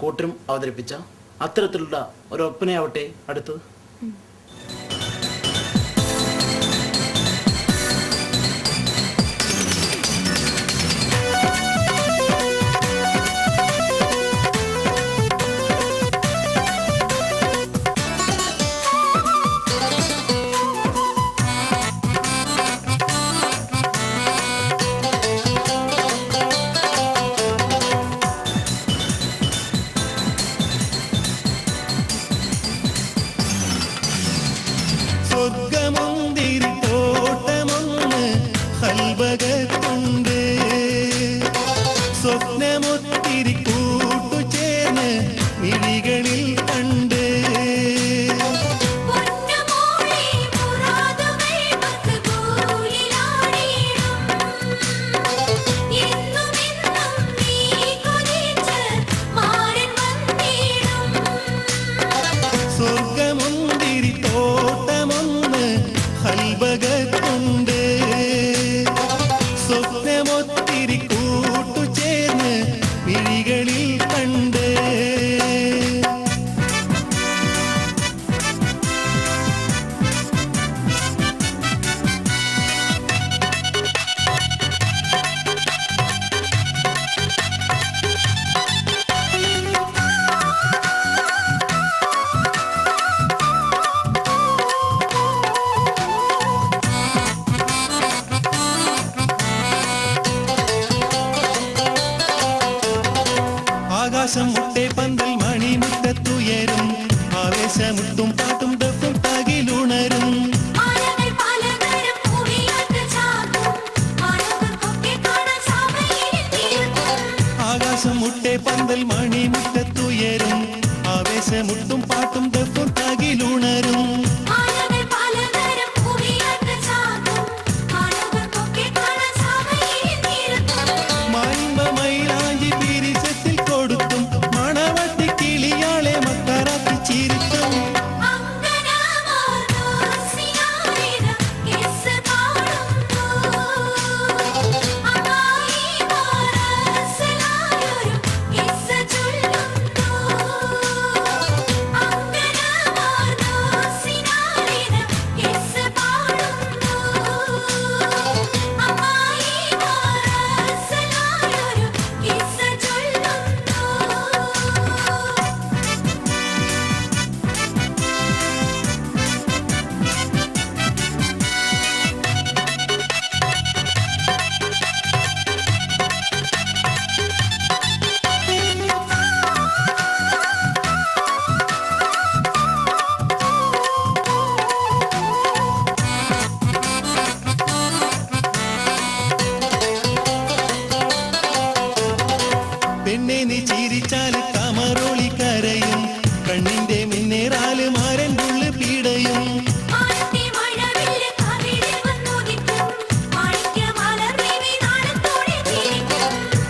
കൂട്ടരും അവതരിപ്പിച്ച അത്തരത്തിലുള്ള ഒരു ഒപ്പനയാവട്ടെ അടുത്തത്. സ്വർഗമുന്തിരി തോട്ടമൊന്ന് ഹൽബകത്തുണ്ട്, സ്വപ്നമൊത്തിരി കൂട്ടുചേർന്ന് മിഴികളിൽ കണ്ട്. സ്വർഗമുന്തിരി തോട്ടമൊന്ന് ഹൽബകത്തുണ്ട്, സ്വപ്നമൊത്തിരി കൂട്ടുചേർന്ന് മിഴികളിൽ കണ്ട്. ആകാശം മുട്ടേ പന്തൽ മണിമുറ്റത്തുയരും, ആവേശമുട്ടും പാട്ടും ദഫും തകിലുണരും. ആകാശം മുട്ടേ പന്തൽ മണിമുറ്റത്തുയരും, ആവേശമുട്ടും പാട്ടും ദഫും തകിലുണരും. മൈലാഞ്ചി പിരിശത്തിൽ കൊടുത്തും മണവട്ടി കിളിയാളെ മക്കറാക്കി ചിരിച്ചും. പെണ്ണെ നീ ചിരിച്ചാല് കമറോളി കരയും, കണ്ണിന്റെ മിന്നേറാല് മാരൻ ഉള്ളു പീടയും.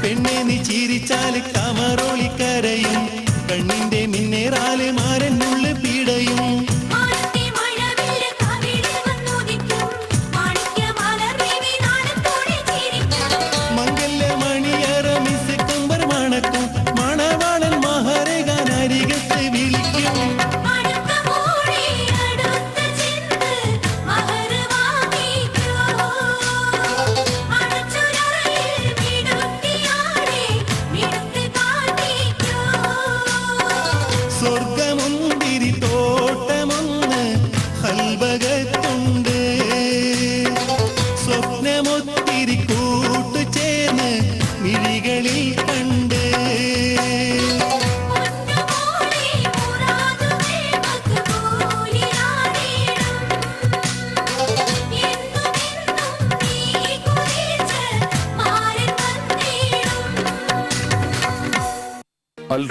പെണ്ണെ നീ ചിരിച്ചാല് കമറോളി കരയും, കണ്ണിന്റെ മിന്നേറാല് മാരൻ ഉള്ളു പീടയും. മംഗല്യമണിയറ മിസ്സുമ്പർ മണക്കും, മണവാളൻ മഹരകാനരികത്ത് വിളിക്കും. സ്വർഗമുന്തിരി തോട്ടമൊന്ന് ഹൽബകത്തുണ്ട്, സ്വപ്നമൊത്തിരി കൂട്ടുചേർന്ന് മിഴികളിൽ കണ്ട്. Al